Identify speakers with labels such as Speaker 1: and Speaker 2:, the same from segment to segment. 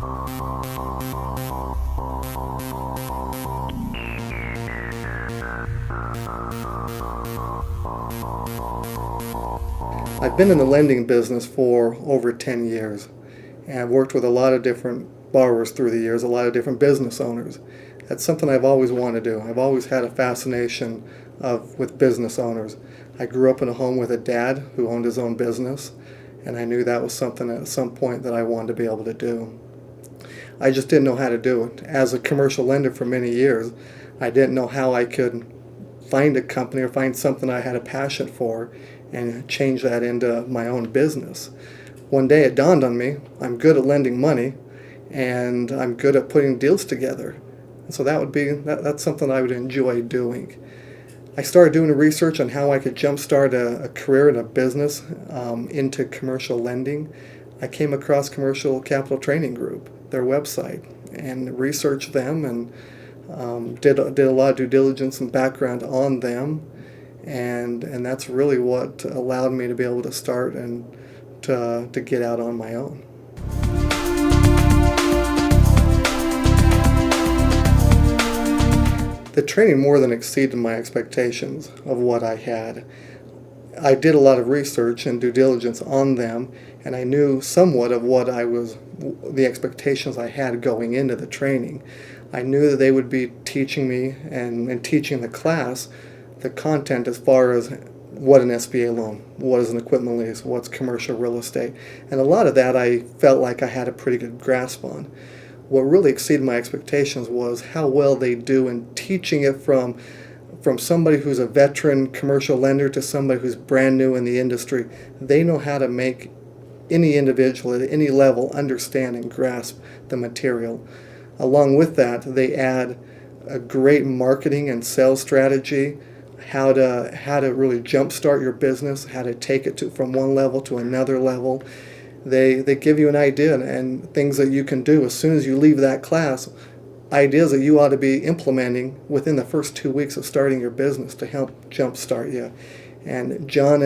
Speaker 1: I've been in the lending business for over 10 years, and I've worked with a lot of different borrowers through the years, a lot of different business owners. That's something I've always wanted to do. I've always had a fascination with business owners. I grew up in a home with a dad who owned his own business, and I knew that was something at some point that I wanted to be able to do. I just didn't know how to do it. As a commercial lender for many years, I didn't know how I could find a company or find something I had a passion for and change that into my own business. One day it dawned on me, I'm good at lending money and I'm good at putting deals together. And so that's something I would enjoy doing. I started doing research on how I could jumpstart a career in a business into commercial lending. I came across Commercial Capital Training Group, their website, and researched them and did a lot of due diligence and background on them. And that's really what allowed me to be able to start and to get out on my own. The training more than exceeded my expectations of what I had. I did a lot of research and due diligence on them, and I knew somewhat of the expectations I had going into the training. I knew that they would be teaching me and teaching the class the content as far as what an SBA loan, what is an equipment lease, what's commercial real estate. And a lot of that I felt like I had a pretty good grasp on. What really exceeded my expectations was how well they do in teaching it from somebody who's a veteran commercial lender to somebody who's brand new in the industry. They know how to make any individual at any level understand and grasp the material. Along with that, they add a great marketing and sales strategy, how to really jumpstart your business, how to take it from one level to another level. They give you an idea and things that you can do as soon as you leave that class, ideas that you ought to be implementing within the first 2 weeks of starting your business to help jumpstart you. And John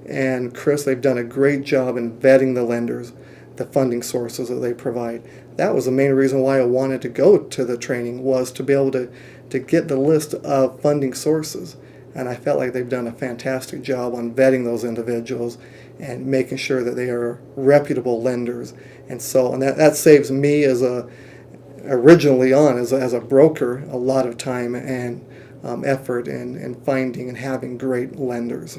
Speaker 1: and Chris, they've done a great job in vetting the lenders, the funding sources that they provide. That was the main reason why I wanted to go to the training, was to be able to get the list of funding sources. And I felt like they've done a fantastic job on vetting those individuals and making sure that they are reputable lenders. And that saves me as a broker a lot of time and effort in finding and having great lenders.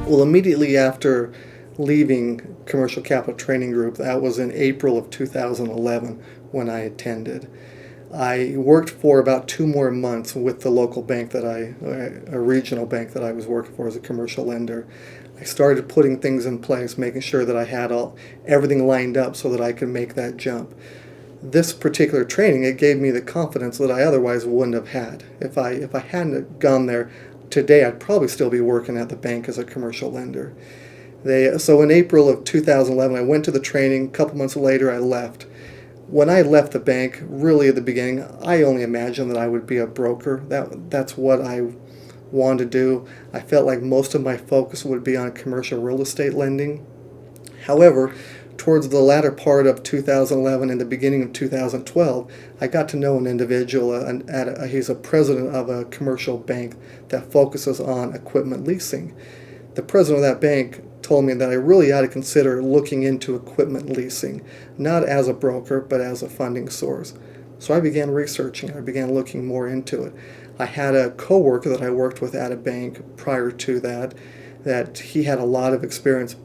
Speaker 1: Well, immediately after leaving Commercial Capital Training Group, that was in April of 2011 when I attended. I worked for about 2 more months with the local bank a regional bank that I was working for as a commercial lender. I started putting things in place, making sure that I had everything lined up so that I could make that jump. This particular training, it gave me the confidence that I otherwise wouldn't have had. If I hadn't gone there today, I'd probably still be working at the bank as a commercial lender. So in April of 2011, I went to the training. A couple months later, I left. When I left the bank, really at the beginning, I only imagined that I would be a broker. That's what I wanted to do. I felt like most of my focus would be on commercial real estate lending. However, towards the latter part of 2011 and the beginning of 2012, I got to know an individual. He's a president of a commercial bank that focuses on equipment leasing. The president of that bank told me that I really ought to consider looking into equipment leasing, not as a broker, but as a funding source. So I began researching. I began looking more into it. I had a coworker that I worked with at a bank prior to that he had a lot of experience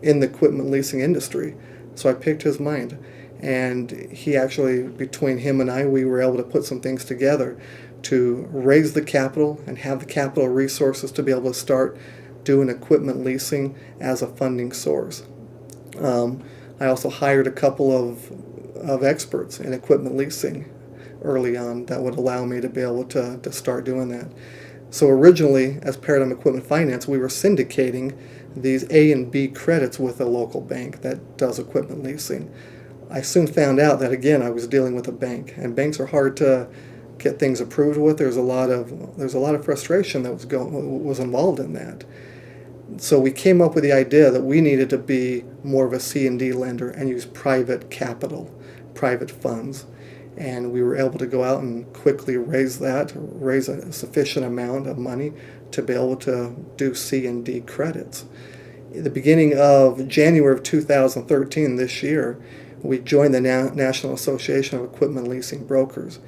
Speaker 1: in the equipment leasing industry. So I picked his mind. And he actually, between him and I, we were able to put some things together to raise the capital and have the capital resources to be able to start doing equipment leasing as a funding source. I also hired a couple of experts in equipment leasing early on that would allow me to be able to start doing that. So originally, as Paradigm Equipment Finance, we were syndicating these A and B credits with a local bank that does equipment leasing. I soon found out that, again, I was dealing with a bank, and banks are hard to get things approved with. There's a lot of frustration that was involved in that. So we came up with the idea that we needed to be more of a C&D lender and use private capital, private funds. And we were able to go out and quickly raise a sufficient amount of money to be able to do C&D credits. At the beginning of January of 2013, this year, we joined the National Association of Equipment Leasing Brokers.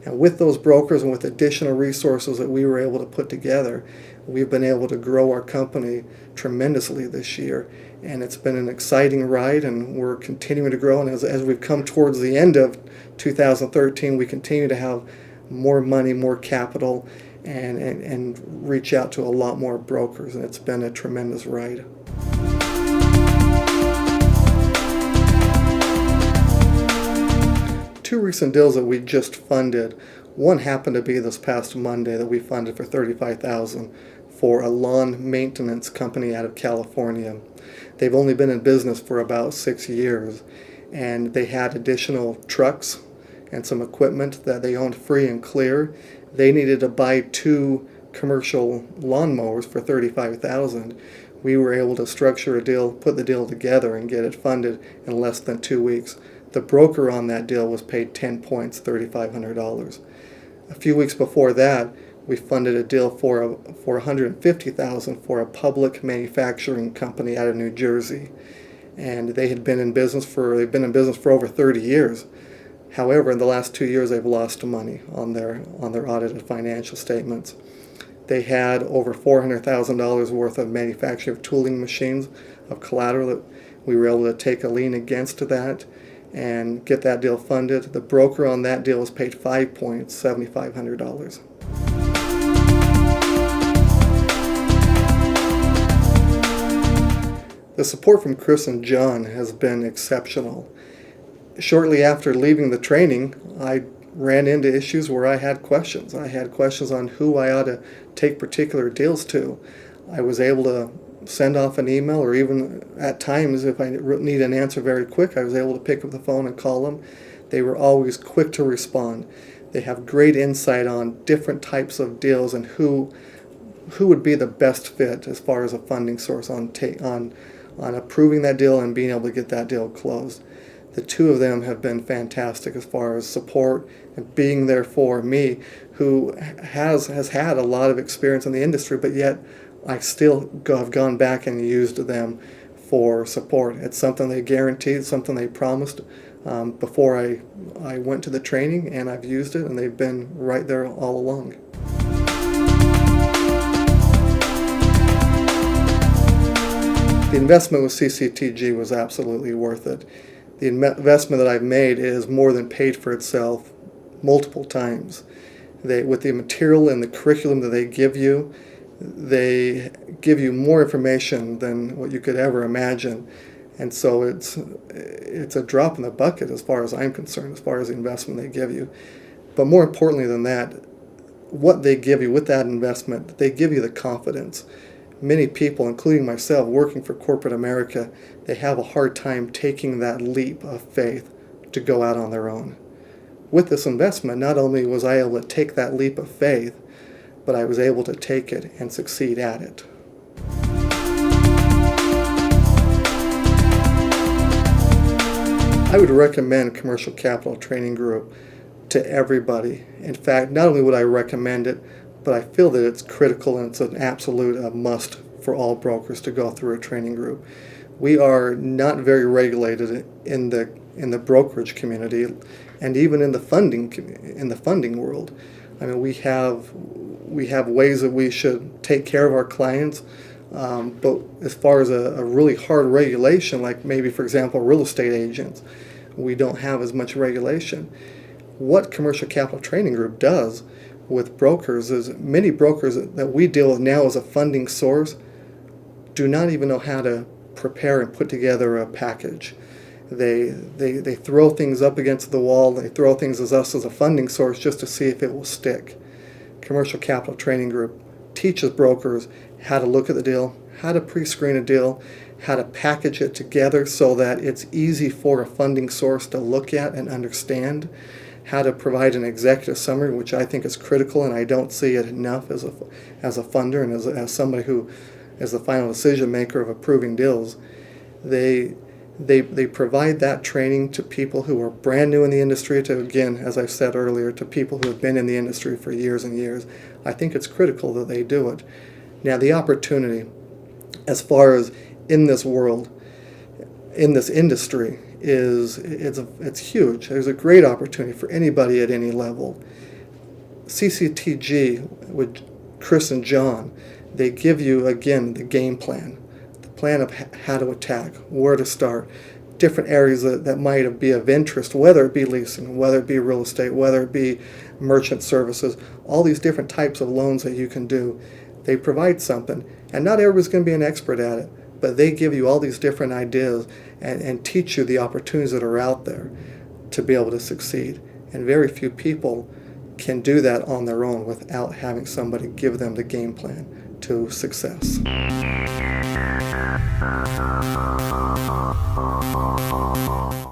Speaker 1: And with those brokers and with additional resources that we were able to put together, we've been able to grow our company tremendously this year. And it's been an exciting ride, and we're continuing to grow. And as we've come towards the end of 2013, we continue to have more money, more capital, and reach out to a lot more brokers. And it's been a tremendous ride. Two recent deals that we just funded. One happened to be this past Monday that we funded for $35,000 for a lawn maintenance company out of California. They've only been in business for about 6 years, and they had additional trucks and some equipment that they owned free and clear. They needed to buy 2 commercial lawnmowers for $35,000. We were able to structure a deal, put the deal together, and get it funded in less than 2 weeks. The broker on that deal was paid 10 points, $3,500. A few weeks before that, we funded a deal for $150,000 for a public manufacturing company out of New Jersey, and they've been in business for over 30 years. However, in the last 2 years, they've lost money on their audited financial statements. They had over $400,000 worth of manufacturing of tooling machines, of collateral that we were able to take a lien against that and get that deal funded. The broker on that deal was paid 5 points, $7,500. The support from Chris and John has been exceptional. Shortly after leaving the training, I ran into issues where I had questions. I had questions on who I ought to take particular deals to. I was able to send off an email, or even at times, if I need an answer very quick, I was able to pick up the phone and call them. They were always quick to respond. They have great insight on different types of deals and who would be the best fit as far as a funding source on approving that deal and being able to get that deal closed. The two of them have been fantastic as far as support and being there for me, who has had a lot of experience in the industry, but yet I still have gone back and used them for support. It's something they guaranteed, something they promised before I went to the training, and I've used it, and they've been right there all along. The investment with CCTG was absolutely worth it. The investment that I've made is more than paid for itself multiple times. With the material and the curriculum that they give you more information than what you could ever imagine. And so it's a drop in the bucket as far as I'm concerned, as far as the investment they give you. But more importantly than that, what they give you with that investment, they give you the confidence. Many people, including myself, working for corporate America, they have a hard time taking that leap of faith to go out on their own. With this investment, not only was I able to take that leap of faith, but I was able to take it and succeed at it. I would recommend Commercial Capital Training Group to everybody. In fact, not only would I recommend it, but I feel that it's critical and it's an absolute must for all brokers to go through a training group. We are not very regulated in the brokerage community, and even in the funding world. I mean, we have ways that we should take care of our clients, but as far as a really hard regulation, like maybe, for example, real estate agents, we don't have as much regulation. What Commercial Capital Training Group does with brokers is many brokers that we deal with now as a funding source do not even know how to prepare and put together a package. They throw things up against the wall. They throw things as us as a funding source just to see if it will stick. Commercial Capital Training Group teaches brokers how to look at the deal, how to pre-screen a deal, how to package it together so that it's easy for a funding source to look at and understand, how to provide an executive summary, which I think is critical, and I don't see it enough as a funder and as somebody who as the final decision maker of approving deals. They provide that training to people who are brand new in the industry, to, again, as I said earlier, to people who have been in the industry for years and years. I think it's critical that they do it. Now, the opportunity, as far as in this world, in this industry, it's huge. There's a great opportunity for anybody at any level. CCTG, with Chris and John, they give you, again, the game plan. Plan of how to attack, where to start, different areas that might be of interest, whether it be leasing, whether it be real estate, whether it be merchant services, all these different types of loans that you can do. They provide something, and not everybody's going to be an expert at it, but they give you all these different ideas and teach you the opportunities that are out there to be able to succeed. And very few people can do that on their own without having somebody give them the game plan to success.